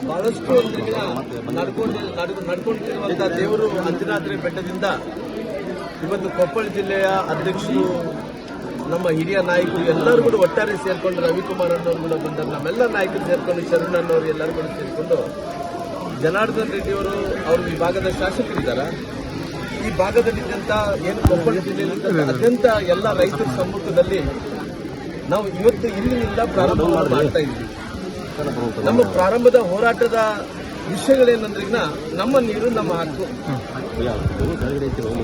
ಬಹಳಷ್ಟು ನಡ್ಕೊಂಡಿರುವಂತಹ ದೇವರು ಅಂಜನಾದ್ರಿ ಬೆಟ್ಟದಿಂದ ಇವತ್ತು ಕೊಪ್ಪಳ ಜಿಲ್ಲೆಯ ಅಧ್ಯಕ್ಷರು, ನಮ್ಮ ಹಿರಿಯ ನಾಯಕರು ಎಲ್ಲರೂ ಕೂಡ ಒಟ್ಟಾರೆ ಸೇರ್ಕೊಂಡು, ರವಿಕುಮಾರ್ ಅನ್ನೋರು ಕೂಡ ಬಂದರು, ನಮ್ಮೆಲ್ಲ ನಾಯಕರು ಸೇರ್ಕೊಂಡು, ಶರಣ್ ಅನ್ನೋರು ಎಲ್ಲರೂ ಕೂಡ ಸೇರ್ಕೊಂಡು, ಜನಾರ್ದನ್ ರೆಡ್ಡಿ ಅವರು ಈ ಭಾಗದ ಶಾಸಕರಿದ್ದಾರೆ. ಈ ಭಾಗದಲ್ಲಿದ್ದಂತ ಏನು ಕೊಪ್ಪಳ ಜಿಲ್ಲೆಯಲ್ಲಿ ಅತ್ಯಂತ ಎಲ್ಲ ರೈತರ ಸಮ್ಮುಖದಲ್ಲಿ ನಾವು ಇವತ್ತು ಇಲ್ಲಿನಿಂದ ಪ್ರಾರಂಭ ಮಾಡ್ತಾ ಇದ್ದೀವಿ. ನಮ್ಮ ಪ್ರಾರಂಭದ ಹೋರಾಟದ ವಿಷಯಗಳೇನಂದ್ರೆ ನಮ್ಮ ನೀರು ನಮ್ಮ ಹಕ್ಕು.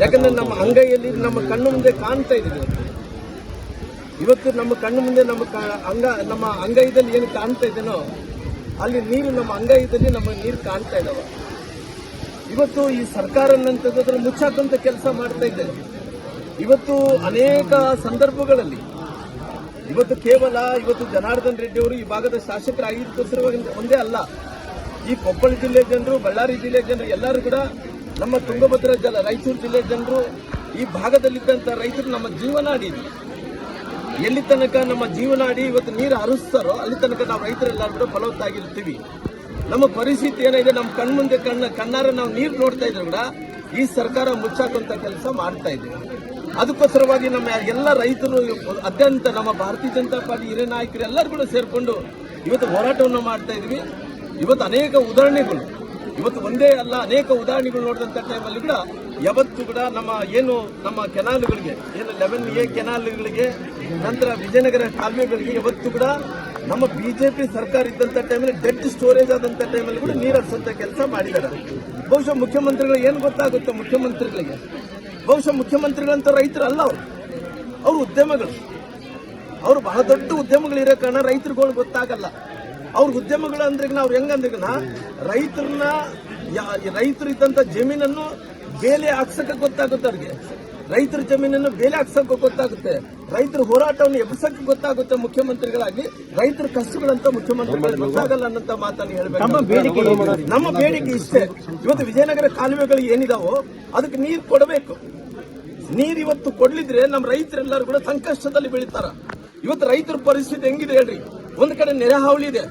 ಯಾಕಂದ್ರೆ ನಮ್ಮ ಅಂಗೈಯಲ್ಲಿ ನಮ್ಮ ಕಣ್ಣು ಮುಂದೆ ಕಾಣ್ತಾ ಇದೆ. ಇವತ್ತು ನಮ್ಮ ಕಣ್ಣು ಮುಂದೆ ನಮ್ಮ ಅಂಗೈದಲ್ಲಿ ಏನು ಕಾಣ್ತಾ ಇದೆನೋ ಅಲ್ಲಿ ನೀರು ನಮ್ಮ ಅಂಗೈದಲ್ಲಿ ನಮ್ಮ ನೀರು ಕಾಣ್ತಾ ಇದ್ದಾವೆ. ಇವತ್ತು ಈ ಸರ್ಕಾರ ಅನ್ನಂಥದ್ದು ಮುಚ್ಚಾಕಂತ ಕೆಲಸ ಮಾಡ್ತಾ ಇದೆ. ಇವತ್ತು ಅನೇಕ ಸಂದರ್ಭಗಳಲ್ಲಿ ಇವತ್ತು ಜನಾರ್ದನ್ ರೆಡ್ಡಿ ಅವರು ಈ ಭಾಗದ ಶಾಸಕರಾಗಿದ್ದಕ್ಕೋಸ್ಕರ ಒಂದೇ ಅಲ್ಲ, ಈ ಕೊಪ್ಪಳ ಜಿಲ್ಲೆ ಜನರು, ಬಳ್ಳಾರಿ ಜಿಲ್ಲೆ ಜನರು ಎಲ್ಲರೂ ಕೂಡ, ನಮ್ಮ ತುಂಗಭದ್ರಾ ರಾಯಚೂರು ಜಿಲ್ಲೆ ಜನರು, ಈ ಭಾಗದಲ್ಲಿದ್ದಂಥ ರೈತರು ನಮ್ಮ ಜೀವನಾಡಿ. ಎಲ್ಲಿ ತನಕ ನಮ್ಮ ಜೀವನಾಡಿ ಇವತ್ತು ನೀರು ಹರಿಸ್ತಾರೋ ಅಲ್ಲಿ ತನಕ ನಾವು ರೈತರೆಲ್ಲರೂ ಕೂಡ ಫಲವತ್ತಾಗಿರ್ತೀವಿ. ನಮ್ಮ ಪರಿಸ್ಥಿತಿ ಏನಿದೆ, ನಮ್ಮ ಕಣ್ಮುಂದೆ ಕಣ್ಣಾರ ನಾವು ನೀರು ನೋಡ್ತಾ ಇದ್ರು ಕೂಡ ಈ ಸರ್ಕಾರ ಮುಚ್ಚಾಕುವಂತ ಕೆಲಸ ಮಾಡ್ತಾ ಇದೆ. ಅದಕ್ಕೋಸ್ಕರವಾಗಿ ನಮ್ಮ ಎಲ್ಲ ರೈತರು ಅತ್ಯಂತ ನಮ್ಮ ಭಾರತೀಯ ಜನತಾ ಪಾರ್ಟಿ ಹಿರಿಯ ನಾಯಕರು ಎಲ್ಲರೂ ಕೂಡ ಸೇರ್ಕೊಂಡು ಇವತ್ತು ಹೋರಾಟವನ್ನು ಮಾಡ್ತಾ ಇದ್ವಿ. ಇವತ್ತು ಅನೇಕ ಉದಾಹರಣೆಗಳು, ಇವತ್ತು ಒಂದೇ ಅಲ್ಲ ಅನೇಕ ಉದಾಹರಣೆಗಳು ನೋಡಿದಂಥ ಟೈಮಲ್ಲಿ ಕೂಡ ಯಾವತ್ತು ಕೂಡ ನಮ್ಮ ಕೆನಾಲ್ಗಳಿಗೆ 11A ಕೆನಾಲ್ಗಳಿಗೆ, ನಂತರ ವಿಜಯನಗರ ಕಾಲುವೆಗಳಿಗೆ ಯಾವತ್ತು ಕೂಡ ನಮ್ಮ ಬಿಜೆಪಿ ಸರ್ಕಾರ ಇದ್ದಂಥ ಟೈಮಲ್ಲಿ ಡೆಡ್ ಸ್ಟೋರೇಜ್ ಆದಂಥ ಟೈಮಲ್ಲಿ ಕೂಡ ನೀರು ಹರಿಸುವಂತ ಕೆಲಸ ಮಾಡಿದ್ದಾರೆ. ಬಹುಶಃ ಮುಖ್ಯಮಂತ್ರಿಗಳು ಏನು ಗೊತ್ತಾಗುತ್ತೆ, ಬಹುಶಃ ಮುಖ್ಯಮಂತ್ರಿಗಳಂತ ರೈತರಲ್ಲ, ಅವರು ಉದ್ಯಮಗಳು. ಅವರು ಬಹಳ ದೊಡ್ಡ ಉದ್ಯಮಗಳು ಇರೋ ಕಾರಣ ರೈತರುಗಳು ಗೊತ್ತಾಗಲ್ಲ. ಅವ್ರ ಉದ್ಯಮಗಳು ಅಂದ್ರೆ ಅವ್ರು ಹೆಂಗಂದ್ರೆ ರೈತರು ಇದ್ದಂತ ಜಮೀನನ್ನು ಬೇಲೆ ಹಾಕ್ಸಕ್ಕೆ ಗೊತ್ತಾಗುತ್ತೆ. ಅವ್ರಿಗೆ ರೈತರ ಜಮೀನನ್ನು ಬೇಲೆ ಹಾಕ್ಸಕ್ಕೆ ಗೊತ್ತಾಗುತ್ತೆ. ರೈತರ ಹೋರಾಟವನ್ನು ಎಬ್ಬಿಸಕ್ಕೆ ಗೊತ್ತಾಗುತ್ತೆ. ಮುಖ್ಯಮಂತ್ರಿಗಳಾಗಿ ರೈತರ ಕಷ್ಟಗಳಂತ ಮುಖ್ಯಮಂತ್ರಿಗಳಿಗೆ ಗೊತ್ತಾಗಲ್ಲ ಅನ್ನಂತ ಮಾತನ್ನು ಹೇಳಬೇಕು. ನಮ್ಮ ಬೇಡಿಕೆ ಇಷ್ಟೇ, ಇವತ್ತು ವಿಜಯನಗರ ಕಾಲುವೆಗಳಿಗೆ ಏನಿದಾವೋ ಅದಕ್ಕೆ ನೀರು ಕೊಡಬೇಕು. ನೀರು ಇವತ್ತು ಕೊಡ್ಲಿದ್ರೆ ನಮ್ಮ ರೈತರೆಲ್ಲರೂ ಕೂಡ ಸಂಕಷ್ಟದಲ್ಲಿ ಬೀಳ್ತಾರ. ಇವತ್ತು ರೈತರ ಪರಿಸ್ಥಿತಿ ಹೆಂಗಿದೆ ಹೇಳ್ರಿ. ಒಂದು ಕಡೆ ನೆರೆ ಹಾವಳಿ ಇದೆ.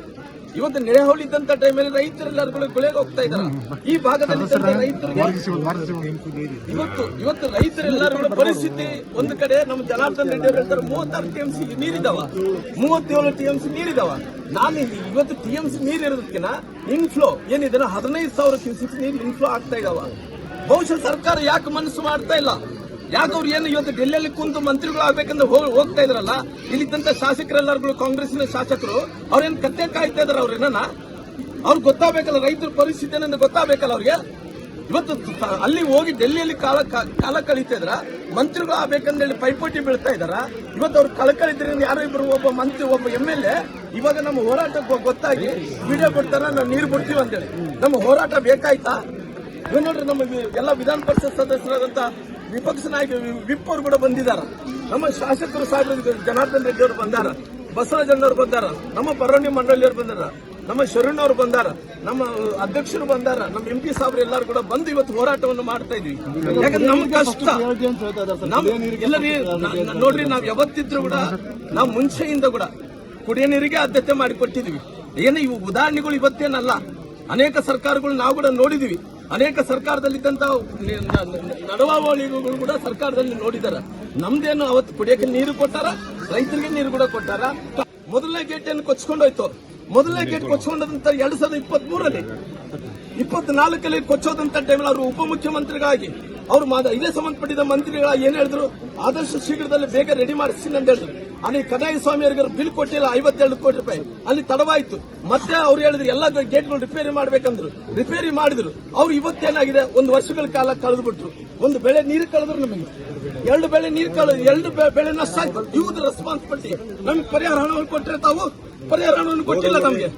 ಇವತ್ತು ನೆರೆ ಹಾವಳಿ ಇದ್ದಂತ ಟೈಮಲ್ಲಿ ರೈತರೆಲ್ಲರೂ ಕೂಡ ಕೊಳೆಗೆ ಹೋಗ್ತಾ ಇದ್ದಾರೆ. ಈ ಭಾಗದಲ್ಲಿ ರೈತರಿಗೆ ಇವತ್ತು ರೈತರೆಲ್ಲರೂ ಕೂಡ ಪರಿಸ್ಥಿತಿ, ಒಂದು ಕಡೆ ನಮ್ಮ ಜನಾರ್ದನ್ ರೆಡ್ಡಿ ಅವರು ಹೇಳ್ತಾರೆ 36 TMC ನೀರಿದಾವ, 37 TMC ನೀರಿದಾವ. ನಾನು ಇವತ್ತು TMC ನೀರು ಇರೋದಕ್ಕಿಂತ ಇನ್ಫ್ಲೋ ಏನಿದೆ 15,000 ಕ್ಯೂಸೆಕ್ ನೀರು ಇನ್ಫ್ಲೋ ಆಗ್ತಾ ಇದಾವ. ಬಹುಶಃ ಸರ್ಕಾರ ಯಾಕೆ ಮನಸ್ಸು ಮಾಡ್ತಾ ಇಲ್ಲ? ಯಾಕೆ ಅವ್ರು ಏನು ಇವತ್ತು ಡೆಲ್ಲಿಯಲ್ಲಿ ಕುಂತು ಮಂತ್ರಿಗಳು ಆಗ್ಬೇಕಂದ್ರೆ ಹೋಗ್ತಾ ಇದ್ರಲ್ಲ, ಇಲ್ಲಿದ್ದಂತ ಶಾಸಕರೆಲ್ಲರೂ ಕಾಂಗ್ರೆಸ್ನ ಶಾಸಕರು ಅವ್ರೇನು ಕತ್ತೆ ಕಾಯ್ತಾ ಇದಾರೆ. ಅವ್ರಿಗೆ ಗೊತ್ತಾಗಬೇಕಲ್ಲ ರೈತರ ಪರಿಸ್ಥಿತಿ ಏನಂದ್ರೆ ಗೊತ್ತಾಗಬೇಕಲ್ಲ ಅವ್ರಿಗೆ. ಇವತ್ತು ಅಲ್ಲಿ ಹೋಗಿ ಡೆಲ್ಲಿಯಲ್ಲಿ ಕಾಲ ಕಳೀತಾ ಇದ್ರ, ಮಂತ್ರಿಗಳು ಆಗ್ಬೇಕಂದೇಳಿ ಪೈಪೋಟಿ ಬೀಳ್ತಾ ಇದಾರ. ಇವತ್ತು ಅವ್ರು ಕಳ್ಕಳಿದ್ರಿಂದ ಯಾರೋ ಇಬ್ರು ಒಬ್ಬ ಮಂತ್ರಿ ಒಬ್ಬ MLA ಇವಾಗ ನಮ್ಮ ಹೋರಾಟಕ್ಕೆ ಗೊತ್ತಾಗಿ ವಿಡಿಯೋ ಕೊಡ್ತಾರ, ನಾವು ನೀರು ಬಿಡ್ತೀವಿ ಅಂತೇಳಿ. ನಮ್ಮ ಹೋರಾಟ ಬೇಕಾಯ್ತಾ? ಇವ್ ನೋಡ್ರಿ, ನಮ್ಮ ಎಲ್ಲ ವಿಧಾನ ಪರಿಷತ್ ಸದಸ್ಯರಾದಂತ ವಿಪಕ್ಷ ನಾಯಕ ವಿಪ್ ಅವರು ಕೂಡ ಬಂದಿದ್ದಾರೆ. ನಮ್ಮ ಶಾಸಕರು ಸಾಹೇಬರು ಜನಾರ್ದನ್ ರೆಡ್ಡಿ ಅವರು ಬಂದಾರ, ಬಸವರಾಜಣ್ಣವ್ರು ಬಂದಾರ, ನಮ್ಮ ಪರವಣಿ ಮಂಡಳಿಯವರು ಬಂದಾರ, ನಮ್ಮ ಶರಣ್ ಅವರು ಬಂದಾರ, ನಮ್ಮ ಅಧ್ಯಕ್ಷರು ಬಂದಾರ, ನಮ್ಮ MP ಸಾಹೇಬರು ಎಲ್ಲರೂ ಕೂಡ ಬಂದು ಇವತ್ತು ಹೋರಾಟವನ್ನು ಮಾಡ್ತಾ ಇದೀವಿ. ಯಾಕಂದ್ರೆ ನಮ್ ಕಷ್ಟ ನೋಡ್ರಿ, ನಾವ್ ಯಾವತ್ತಿದ್ರು ಕೂಡ ನಾವು ಮುಂಚೆಯಿಂದ ಕೂಡ ಕುಡಿಯ ನೀರಿಗೆ ಆದ್ಯತೆ ಮಾಡಿಕೊಟ್ಟಿದ್ವಿ. ಏನು ಇವು ಉದಾಹರಣೆಗಳು ಇವತ್ತೇನಲ್ಲ, ಅನೇಕ ಸರ್ಕಾರಗಳು ನಾವು ಕೂಡ ನೋಡಿದೀವಿ. ಅನೇಕ ಸರ್ಕಾರದಲ್ಲಿದ್ದಂತ ನಡವಳಿಕೆಗಳು ಕೂಡ ಸರ್ಕಾರದಲ್ಲಿ ನೋಡಿದಾರ. ನಮ್ದೇನು ಅವತ್ತು ಕುಡಿಯಕ್ಕೆ ನೀರು ಕೊಟ್ಟಾರ, ರೈತರಿಗೆ ನೀರು ಕೂಡ ಕೊಟ್ಟಾರ. ಮೊದಲನೇ ಗೇಟ್ ಏನು ಕೊಚ್ಕೊಂಡೋಯ್ತು. ಮೊದಲನೇ ಗೇಟ್ ಕೊಚ್ಕೊಂಡಂತ 2023ರಲ್ಲಿ 24ರಲ್ಲಿ ಕೊಚ್ಚೋದಂತ ಟೈಮಲ್ಲಿ ಅವರು ಉಪಮುಖ್ಯಮಂತ್ರಿಗಳಾಗಿ ಅವರು ಇದೇ ಸಂಬಂಧಪಟ್ಟಿದ್ದ ಮಂತ್ರಿಗಳಾಗಿ ಏನ್ ಹೇಳಿದ್ರು, ಆದಷ್ಟು ಶೀಘ್ರದಲ್ಲಿ ಬೇಗ ರೆಡಿ ಮಾಡಿಸ್ತೀನಿ ಅಂತ ಹೇಳಿದ್ರು. ಅಲ್ಲಿ ಕನ್ನಯ್ಯ ಸ್ವಾಮಿ ಅವರಿಗೆ ಬಿಲ್ ಕೊಟ್ಟಿಲ್ಲ 52 ಕೋಟಿ ರೂಪಾಯಿ. ಅಲ್ಲಿ ತಡವಾಯ್ತು. ಮತ್ತೆ ಅವ್ರು ಹೇಳಿದ್ರು ಎಲ್ಲ ಗೇಟ್ಗಳು ರಿಪೇರಿ ಮಾಡ್ಬೇಕಂದ್ರು, ರಿಪೇರಿ ಮಾಡಿದ್ರು. ಅವ್ರು ಇವತ್ತೇನಾಗಿದೆ, 1 ವರ್ಷಗಳ ಕಾಲ ಕಳೆದು ಬಿಟ್ರು. ಒಂದು ಬೆಳೆ ನೀರು ಕಳೆದ್ರು, ನಮಗೆ 2 ಬೆಳೆ ನೀರು ಕಳೆದು 2 ಬೆಳೆ ನಷ್ಟ ಆಯ್ತು. ಇವ್ರದ್ದು ರೆಸ್ಪಾನ್ಸಿಬಿಲಿಟಿ. ನಮ್ಗೆ ಪರಿಹಾರ ಹಣವನ್ನು ಕೊಟ್ಟರೆ ತಾವು ಪರಿಹಾರ ಹಣವನ್ನು ಕೊಟ್ಟಿಲ್ಲ ನಮ್ಗೆ.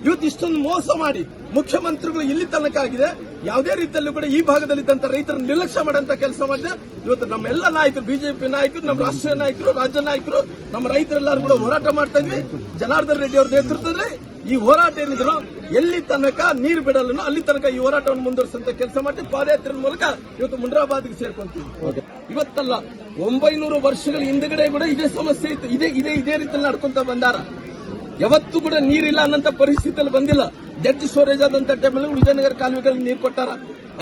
ಇವತ್ತು ಇಷ್ಟೊಂದು ಮೋಸ ಮಾಡಿ ಮುಖ್ಯಮಂತ್ರಿಗಳು ಇಲ್ಲಿ ತನಕ ಆಗಿದೆ. ಯಾವುದೇ ರೀತಿಯಲ್ಲೂ ಕೂಡ ಈ ಭಾಗದಲ್ಲಿದ್ದಂತ ರೈತರನ್ನು ನಿರ್ಲಕ್ಷ್ಯ ಮಾಡುವಂತ ಕೆಲಸ ಮಾಡಿದೆ. ಇವತ್ತು ನಮ್ಮೆಲ್ಲ ನಾಯಕರು, ಬಿಜೆಪಿ ನಾಯಕರು, ನಮ್ಮ ರಾಷ್ಟ್ರೀಯ ನಾಯಕರು, ರಾಜ್ಯ ನಾಯಕರು, ನಮ್ಮ ರೈತರೆಲ್ಲರೂ ಕೂಡ ಹೋರಾಟ ಮಾಡ್ತಾ ಇದ್ವಿ. ಜನಾರ್ದನ್ ರೆಡ್ಡಿ ಅವರ ನೇತೃತ್ವದಲ್ಲಿ ಈ ಹೋರಾಟ ಏನಿದ್ರು ಎಲ್ಲಿ ತನಕ ನೀರು ಬಿಡಲ್ಲ ಅಲ್ಲಿ ತನಕ ಈ ಹೋರಾಟವನ್ನು ಮುಂದುವರಿಸುವಂತ ಕೆಲಸ ಮಾಡಿ ಪಾದಯಾತ್ರೆ ಮೂಲಕ ಇವತ್ತು ಮುಂಡ್ರಾಬಾದ್ಗೆ ಸೇರ್ಕೊಂತೀವಿ. ಇವತ್ತಲ್ಲ, 900 ವರ್ಷಗಳ ಹಿಂದಗಡೆ ಕೂಡ ಇದೇ ಸಮಸ್ಯೆ ಇತ್ತು. ಇದೇ ರೀತಿಯಲ್ಲಿ ನಡ್ಕೊಂತ ಬಂದಾರ. ಯಾವತ್ತೂ ಕೂಡ ನೀರಿಲ್ಲ ಅನ್ನಂತ ಪರಿಸ್ಥಿತಿಯಲ್ಲಿ ಬಂದಿಲ್ಲ. ಡೆಡ್ ಸ್ಟೋರೇಜ್ ಆದಂತ ಟೈಮಲ್ಲಿ ವಿಜಯನಗರ ಕಾಲುವೆಗಳಲ್ಲಿ ನೀರು ಕೊಟ್ಟಾರ.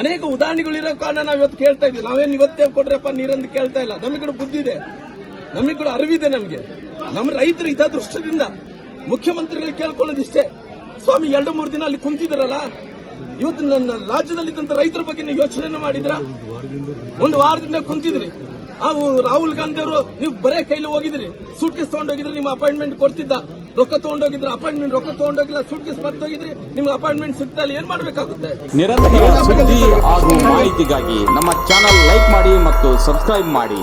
ಅನೇಕ ಉದಾಹರಣೆಗಳಿರೋ ಕಾರಣ ನಾವು ಇವತ್ತು ಕೇಳ್ತಾ ಇದ್ದೀವಿ. ನಾವೇನು ಇವತ್ತೇ ಕೊಡ್ರಪ್ಪ ನೀರಂತ ಕೇಳ್ತಾ ಇಲ್ಲ. ನಮಗೆ ಕೂಡ ಬುದ್ಧಿ ಇದೆ, ನಮಗೆ ಕೂಡ ಅರಿವಿದೆ. ನಮಗೆ ನಮ್ಮ ರೈತರ ಹಿತದೃಷ್ಟಿಯಿಂದ ಮುಖ್ಯಮಂತ್ರಿಗಳು ಕೇಳ್ಕೊಳ್ಳೋದಿಷ್ಟೇ, ಸ್ವಾಮಿ 2-3 ದಿನ ಅಲ್ಲಿ ಕುಂತಿದ್ರಲ್ಲ, ಇವತ್ತು ನನ್ನ ರಾಜ್ಯದಲ್ಲಿದ್ದಂತ ರೈತರ ಬಗ್ಗೆ ನೀವು ಯೋಚನೆ ಮಾಡಿದ್ರ? ಒಂದು ವಾರದಿಂದ ಕುಂತಿದ್ರಿ. ರಾಹುಲ್ ಗಾಂಧಿ ಅವರು ನೀವು ಬರೇ ಕೈಲಿ ಹೋಗಿದ್ರಿ, ಸೂಟ್ ಕೇಸ್ ತಗೊಂಡೋಗಿದ್ರಿ, ನಿಮ್ಮ ಅಪಾಯಿಂಟ್ಮೆಂಟ್ ಕೊಡ್ತಿದ್ದ, ರೊಕ್ಕ ತಗೊಂಡೋಗಿದ್ರೆ ಅಪಾಯಿಂಟ್ಮೆಂಟ್, ರೊಕ್ಕ ತಗೊಂಡೋಗಿಲ್ಲ, ಸೂಟ್ ಕೇಸ್ ಬರ್ತೋಗಿದ್ರಿ, ನಿಮ್ಗೆ ಅಪಾಯಿಂಟ್ಮೆಂಟ್ ಸಿಗ್ತಾ ಇಲ್ಲ, ಏನ್ ಮಾಡ್ಬೇಕಾಗುತ್ತೆ? ನಿರಂತರ ಸುದ್ದಿ ಹಾಗೂ ಮಾಹಿತಿಗಾಗಿ ನಮ್ಮ ಚಾನೆಲ್ ಲೈಕ್ ಮಾಡಿ ಮತ್ತು ಸಬ್ಸ್ಕ್ರೈಬ್ ಮಾಡಿ.